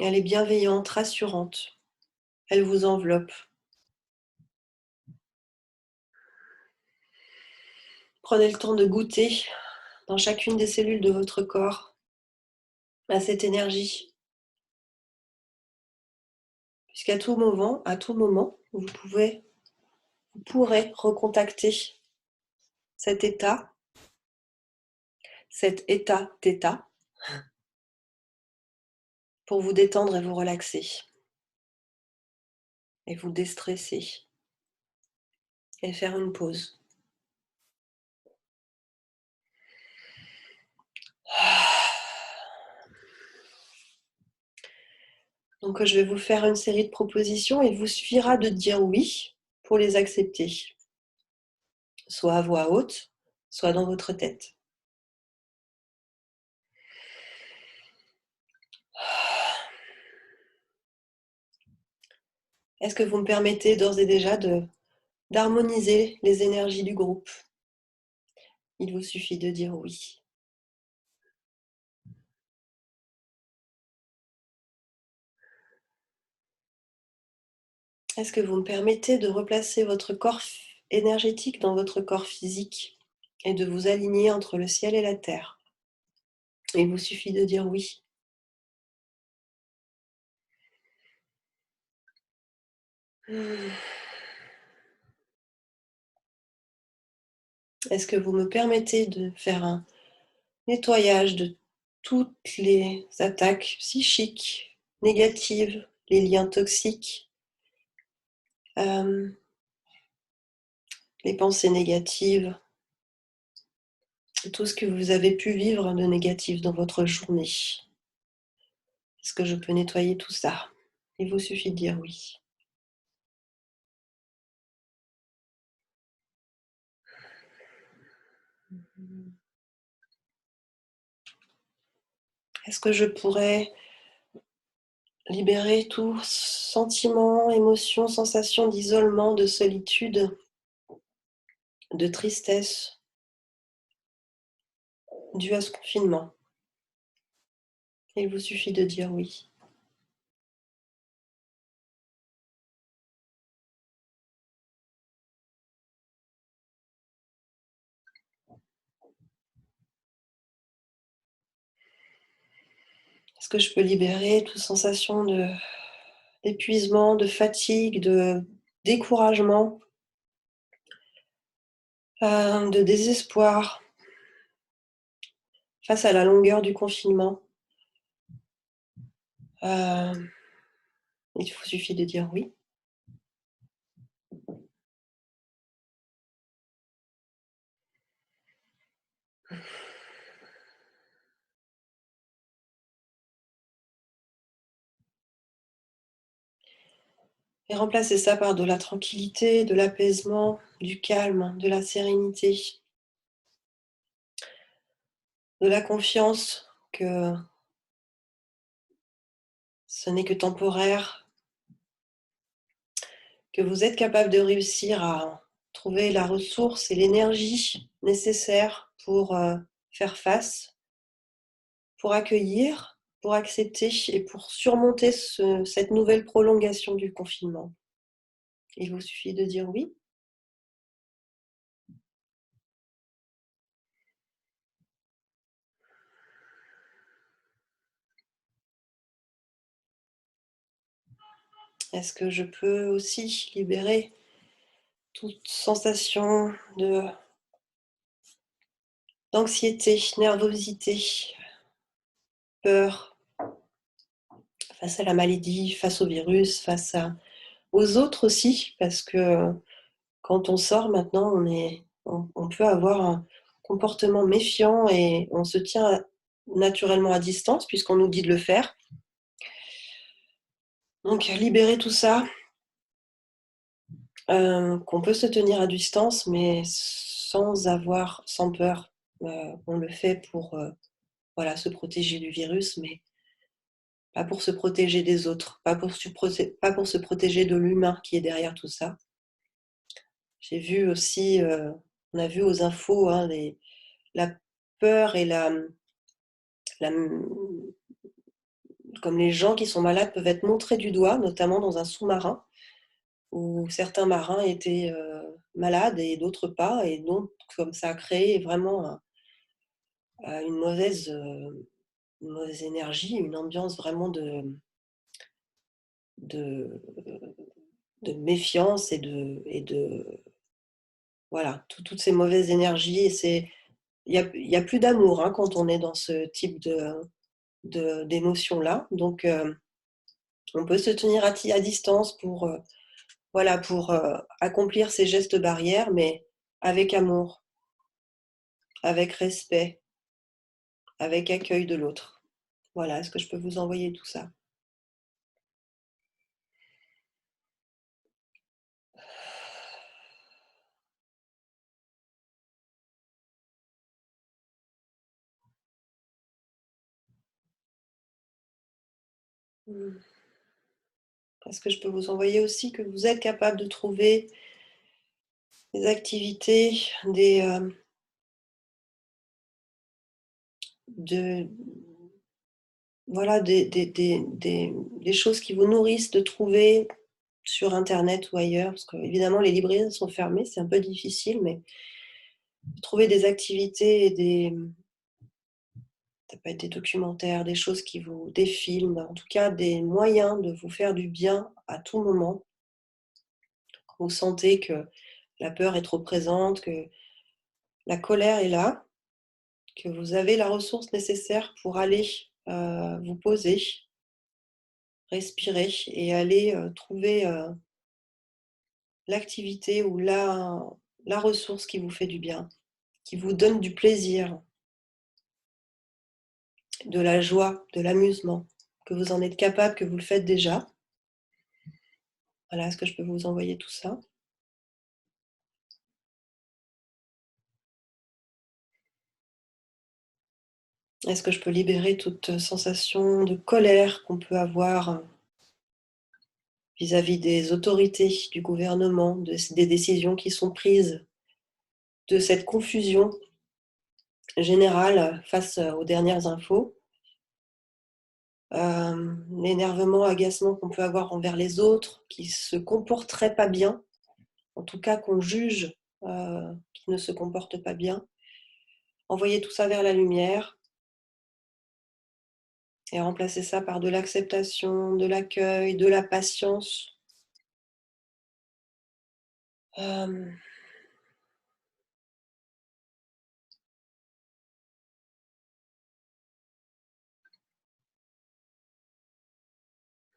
Elle est bienveillante, rassurante. Elle vous enveloppe. Prenez le temps de goûter dans chacune des cellules de votre corps à cette énergie. Puisqu'à tout moment, vous pourrez recontacter cet état thêta, pour vous détendre et vous relaxer, et vous déstresser, et faire une pause. Donc je vais vous faire une série de propositions et il vous suffira de dire oui pour les accepter, soit à voix haute, soit dans votre tête. Est-ce que vous me permettez d'ores et déjà d'harmoniser les énergies du groupe? Il vous suffit de dire oui. Est-ce que vous me permettez de replacer votre corps énergétique dans votre corps physique et de vous aligner entre le ciel et la terre? Il vous suffit de dire oui. Est-ce que vous me permettez de faire un nettoyage de toutes les attaques psychiques négatives, les liens toxiques, les pensées négatives, tout ce que vous avez pu vivre de négatif dans votre journée? Est-ce que je peux nettoyer tout ça? Il vous suffit de dire oui. Est-ce que je pourrais libérer tout sentiment, émotion, sensation d'isolement, de solitude, de tristesse due à ce confinement? Il vous suffit de dire oui. Est-ce que je peux libérer toute sensation d'épuisement, de fatigue, de découragement, de désespoir face à la longueur du confinement? Il vous suffit de dire oui. Et remplacez ça par de la tranquillité, de l'apaisement, du calme, de la sérénité, de la confiance que ce n'est que temporaire, que vous êtes capable de réussir à trouver la ressource et l'énergie nécessaire pour faire face, pour accueillir, pour accepter et pour surmonter cette nouvelle prolongation du confinement. Il vous suffit de dire oui. Est-ce que je peux aussi libérer toute sensation d'anxiété, nervosité, peur face à la maladie, face au virus, aux autres aussi, parce que quand on sort maintenant, on peut avoir un comportement méfiant et on se tient naturellement à distance puisqu'on nous dit de le faire. Donc libérer tout ça, qu'on peut se tenir à distance, mais sans peur. On le fait pour voilà, se protéger du virus, mais pas pour se protéger des autres, pas pour se protéger de l'humain qui est derrière tout ça. J'ai vu aussi, on a vu aux infos, hein, la peur et la comme les gens qui sont malades peuvent être montrés du doigt, notamment dans un sous-marin, où certains marins étaient malades et d'autres pas, et donc comme ça a créé vraiment une mauvaise énergie, une ambiance vraiment de, de méfiance et de voilà, toutes ces mauvaises énergies. Et il y a plus d'amour hein, quand on est dans ce type d'émotion-là. Donc, on peut se tenir à distance pour, voilà, pour accomplir ces gestes barrières, mais avec amour, avec respect, avec accueil de l'autre. Voilà, est-ce que je peux vous envoyer tout ça? Est-ce que je peux vous envoyer aussi que vous êtes capable de trouver des activités, de, voilà, des choses qui vous nourrissent, de trouver sur internet ou ailleurs, parce qu'évidemment les librairies sont fermées, c'est un peu difficile, mais trouver des activités et ça peut être des documentaires, des choses des films, en tout cas des moyens de vous faire du bien à tout moment. Quand vous sentez que la peur est trop présente, que la colère est là, que vous avez la ressource nécessaire pour aller vous poser, respirer et aller trouver l'activité ou la ressource qui vous fait du bien, qui vous donne du plaisir, de la joie, de l'amusement, que vous en êtes capable, que vous le faites déjà. Voilà, est-ce que je peux vous envoyer tout ça? Est-ce que je peux libérer toute sensation de colère qu'on peut avoir vis-à-vis des autorités, du gouvernement, des décisions qui sont prises, de cette confusion générale face aux dernières infos, l'énervement, agacement qu'on peut avoir envers les autres, qui se comporteraient pas bien, en tout cas qu'on juge qui ne se comportent pas bien. Envoyer tout ça vers la lumière et remplacer ça par de l'acceptation, de l'accueil, de la patience.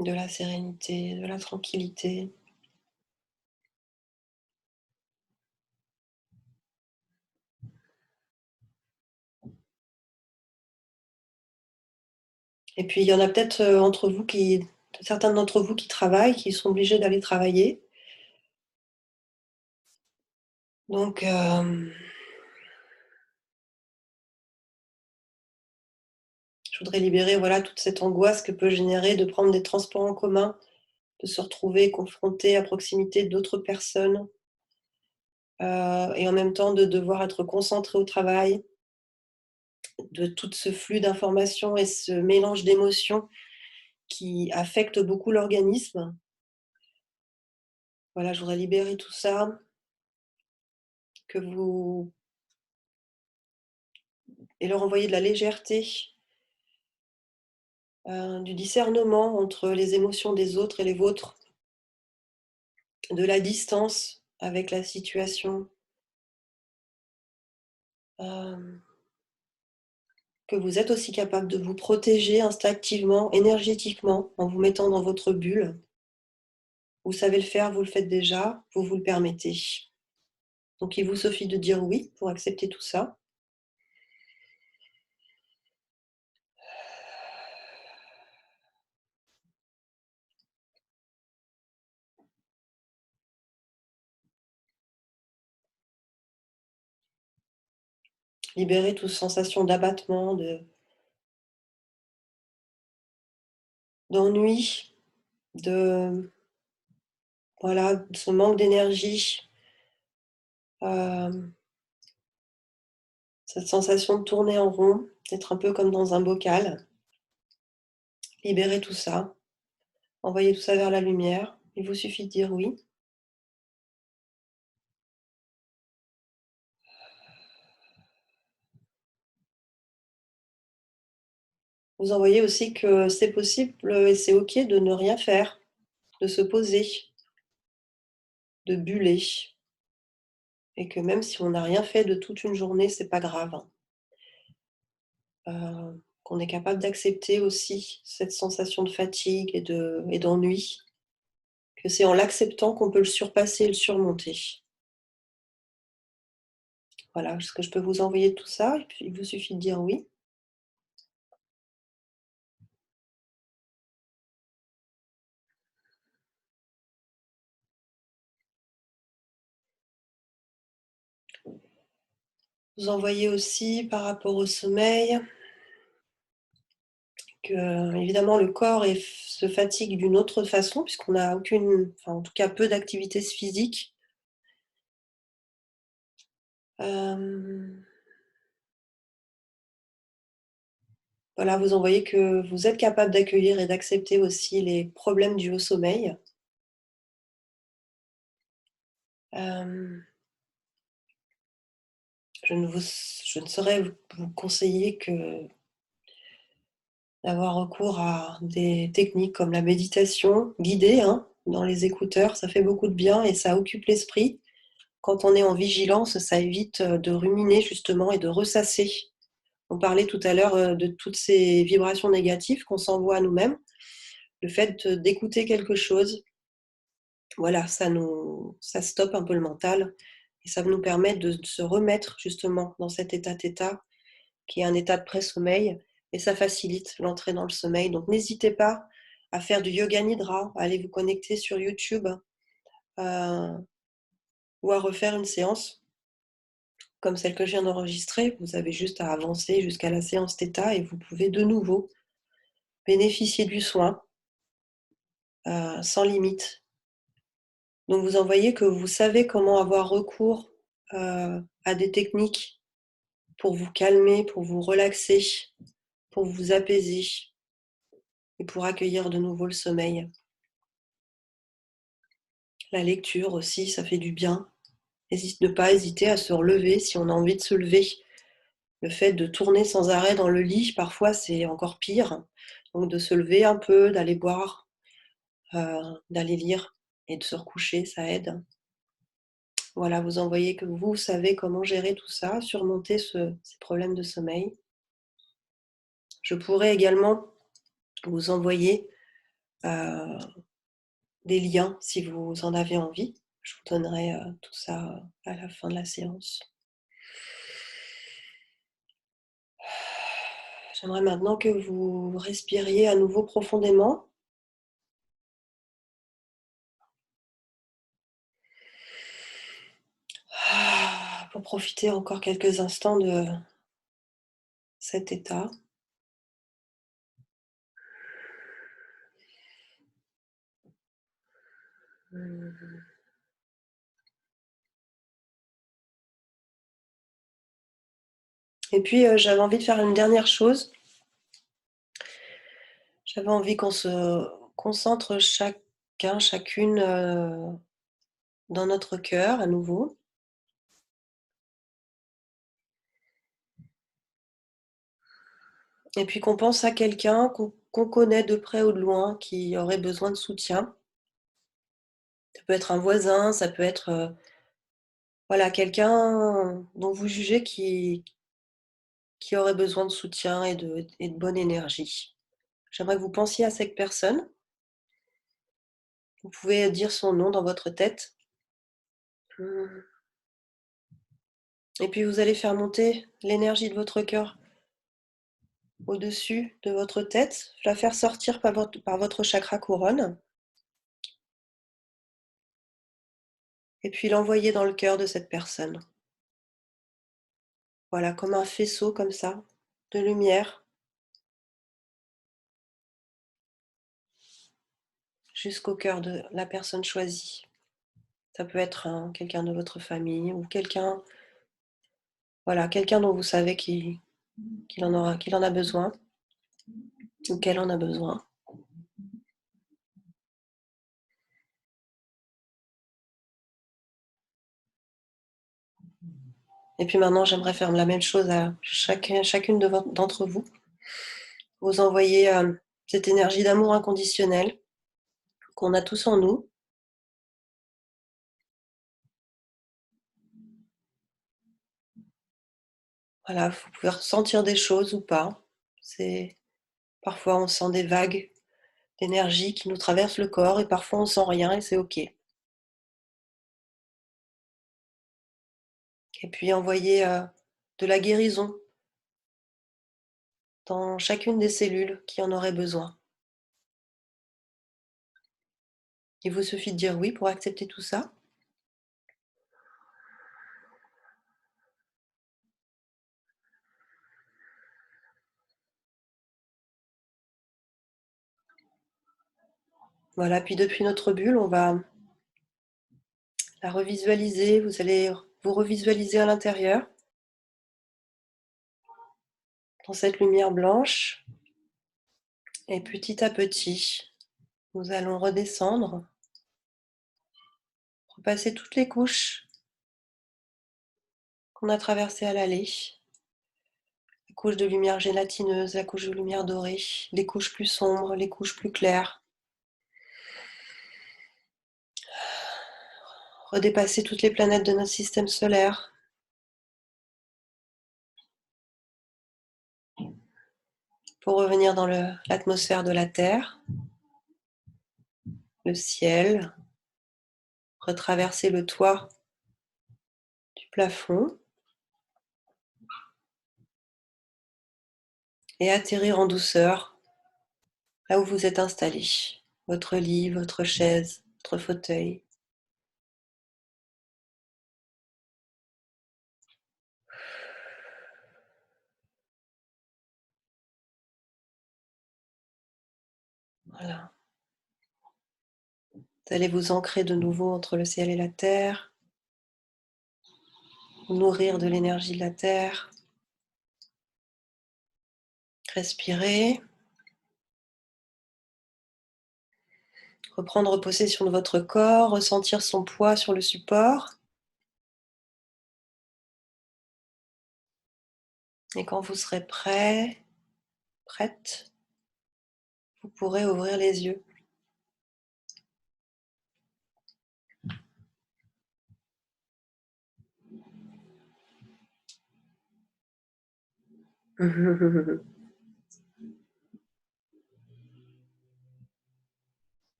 De la sérénité, de la tranquillité. Et puis, il y en a peut-être certains d'entre vous qui travaillent, qui sont obligés d'aller travailler. Donc, je voudrais libérer voilà, toute cette angoisse que peut générer de prendre des transports en commun, de se retrouver confronté à proximité d'autres personnes, et en même temps de devoir être concentré au travail, de tout ce flux d'informations et ce mélange d'émotions qui affecte beaucoup l'organisme. Voilà, je voudrais libérer tout ça, que vous et leur envoyer de la légèreté, du discernement entre les émotions des autres et les vôtres, de la distance avec la situation, que vous êtes aussi capable de vous protéger instinctivement, énergétiquement, en vous mettant dans votre bulle. Vous savez le faire, vous le faites déjà, vous vous le permettez. Donc il vous suffit de dire oui pour accepter tout ça. Libérer toute sensation d'abattement, d'ennui, de voilà, ce manque d'énergie, cette sensation de tourner en rond, d'être un peu comme dans un bocal. Libérez tout ça. Envoyez tout ça vers la lumière. Il vous suffit de dire oui. Vous envoyez aussi que c'est possible et c'est OK de ne rien faire, de se poser, de buller et que même si on n'a rien fait de toute une journée, c'est pas grave. Qu'on est capable d'accepter aussi cette sensation de fatigue et d'ennui, que c'est en l'acceptant qu'on peut le surpasser et le surmonter. Voilà, est-ce que je peux vous envoyer tout ça? Et puis il vous suffit de dire oui. Vous envoyez aussi par rapport au sommeil que, évidemment, le corps se fatigue d'une autre façon puisqu'on n'a aucune, enfin en tout cas peu d'activité physique. Voilà, vous envoyez que vous êtes capable d'accueillir et d'accepter aussi les problèmes dus au sommeil. Hem je ne saurais vous conseiller que d'avoir recours à des techniques comme la méditation guidée, hein, dans les écouteurs. Ça fait beaucoup de bien et ça occupe l'esprit. Quand on est en vigilance, ça évite, de ruminer justement et de ressasser. On parlait tout à l'heure, de toutes ces vibrations négatives qu'on s'envoie à nous-mêmes. Le fait d'écouter quelque chose, voilà, ça stoppe un peu le mental et ça nous permet de se remettre justement dans cet état thêta qui est un état de pré-sommeil et ça facilite l'entrée dans le sommeil. Donc n'hésitez pas à faire du yoga nidra, à aller vous connecter sur YouTube, ou à refaire une séance comme celle que je viens d'enregistrer. Vous avez juste à avancer jusqu'à la séance thêta et vous pouvez de nouveau bénéficier du soin, sans limite. Donc vous en voyez que vous savez comment avoir recours, à des techniques pour vous calmer, pour vous relaxer, pour vous apaiser et pour accueillir de nouveau le sommeil. La lecture aussi, ça fait du bien. Ne pas hésiter à se relever si on a envie de se lever. Le fait de tourner sans arrêt dans le lit, parfois, c'est encore pire. Donc de se lever un peu, d'aller boire, d'aller lire et de se recoucher, ça aide. Voilà, vous en voyez que vous savez comment gérer tout ça, surmonter ces problèmes de sommeil. Je pourrais également vous envoyer, heu, des liens si vous en avez envie. Je vous donnerai, tout ça, à la fin de la séance. J'aimerais maintenant que vous respiriez à nouveau profondément. Pour profiter encore quelques instants de cet état. Mmh. Et puis, j'avais envie de faire une dernière chose. J'avais envie qu'on se concentre chacun, chacune, dans notre cœur à nouveau. Et puis qu'on pense à quelqu'un qu'on connaît de près ou de loin qui aurait besoin de soutien. Ça peut être un voisin, ça peut être, voilà, quelqu'un dont vous jugez qui aurait besoin de soutien et de bonne énergie. J'aimerais que vous pensiez à cette personne. Vous pouvez dire son nom dans votre tête. Mmh. Et puis vous allez faire monter l'énergie de votre cœur au-dessus de votre tête, la faire sortir par votre chakra couronne et puis l'envoyer dans le cœur de cette personne. Voilà, comme un faisceau comme ça, de lumière, jusqu'au cœur de la personne choisie. Ça peut être quelqu'un de votre famille ou quelqu'un, voilà, quelqu'un dont vous savez qu'il en a besoin ou qu'elle en a besoin. Et puis maintenant, j'aimerais faire la même chose à chacune d'entre vous. Vous envoyer cette énergie d'amour inconditionnel qu'on a tous en nous. Voilà, vous pouvez ressentir des choses ou pas. Parfois on sent des vagues d'énergie qui nous traversent le corps et parfois on sent rien et c'est ok. Et puis envoyer de la guérison dans chacune des cellules qui en auraient besoin. Il vous suffit de dire oui pour accepter tout ça. Voilà, puis depuis notre bulle, on va la revisualiser. Vous allez vous revisualiser à l'intérieur, dans cette lumière blanche. Et petit à petit, nous allons redescendre, repasser toutes les couches qu'on a traversées à l'aller. La couche de lumière gélatineuse, la couche de lumière dorée, les couches plus sombres, les couches plus claires. Redépasser toutes les planètes de notre système solaire. Pour revenir dans l'atmosphère de la Terre, le ciel, retraverser le toit du plafond et atterrir en douceur là où vous êtes installé. Votre lit, votre chaise, votre fauteuil. Voilà. Vous allez vous ancrer de nouveau entre le ciel et la terre, vous nourrir de l'énergie de la terre. Respirez. Reprendre possession de votre corps, ressentir son poids sur le support. Et quand vous serez prêt, prête, vous pourrez ouvrir les yeux.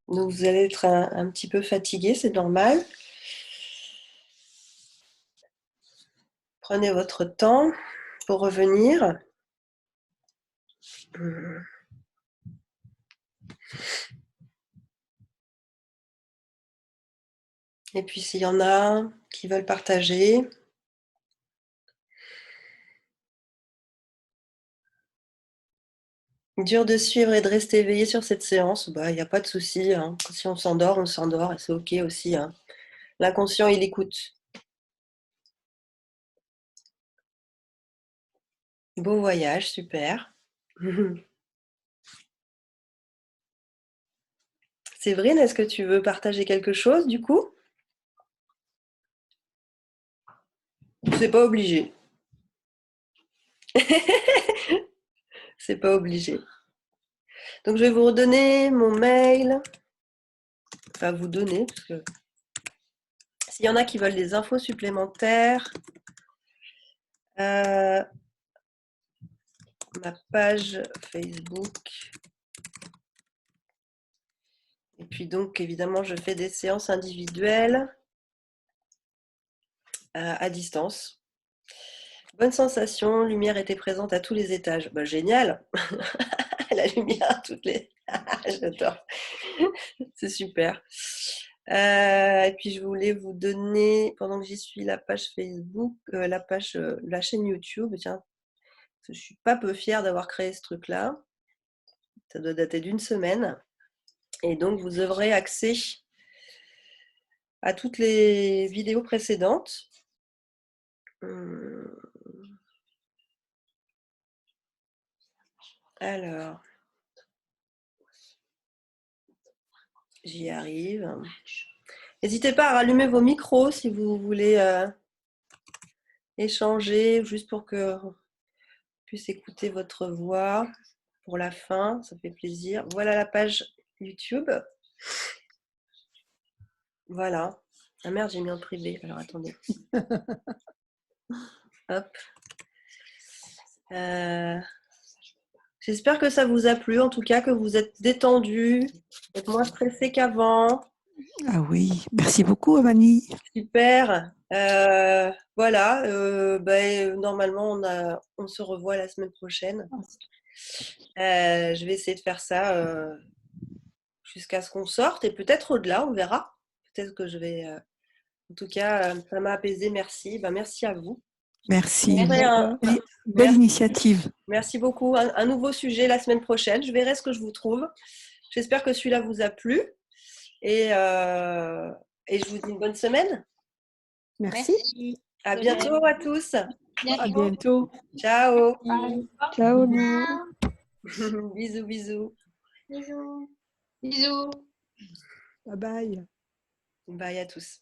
Donc vous allez être un petit peu fatigué, c'est normal. Prenez votre temps pour revenir. Et puis s'il y en a qui veulent partager, dur de suivre et de rester éveillé sur cette séance, bah il n'y a pas de souci, hein. Si on s'endort et c'est ok aussi, hein. L'inconscient, il écoute. Beau voyage, super. Séverine, est-ce que tu veux partager quelque chose du coup? C'est pas obligé. C'est pas obligé. Donc je vais vous redonner mon mail. Enfin vous donner, parce que s'il y en a qui veulent des infos supplémentaires, ma page Facebook. Et puis donc évidemment je fais des séances individuelles à distance. Bonne sensation, lumière était présente à tous les étages. Bah, génial. La lumière à toutes les... J'adore. C'est super. Et puis je voulais vous donner, pendant que j'y suis, la page Facebook, la chaîne YouTube. Tiens, je suis pas peu fière d'avoir créé ce truc-là. Ça doit dater d'une semaine. Et donc vous aurez accès à toutes les vidéos précédentes. Alors, j'y arrive. N'hésitez pas à rallumer vos micros si vous voulez échanger, juste pour que je puisse écouter votre voix pour la fin. Ça fait plaisir. Voilà la page YouTube. Voilà. Ah merde, j'ai mis en privé. Alors attendez. Hop. J'espère que ça vous a plu, en tout cas, que vous êtes détendu, êtes moins stressé qu'avant. Ah oui, merci beaucoup, Amani. Super. Voilà. Normalement, on se revoit la semaine prochaine. Je vais essayer de faire ça jusqu'à ce qu'on sorte et peut-être au-delà, on verra. Peut-être que je vais. En tout cas, ça m'a apaisé. Merci. Merci à vous. Merci. Belle Belle initiative. Merci beaucoup. Un nouveau sujet la semaine prochaine. Je verrai ce que je vous trouve. J'espère que celui-là vous a plu. Et je vous dis une bonne semaine. Merci. À bientôt à tous. À bientôt. Ciao. Ciao. Bisous, bisous. Bisous. Bisous. Bye bye. Bye à tous.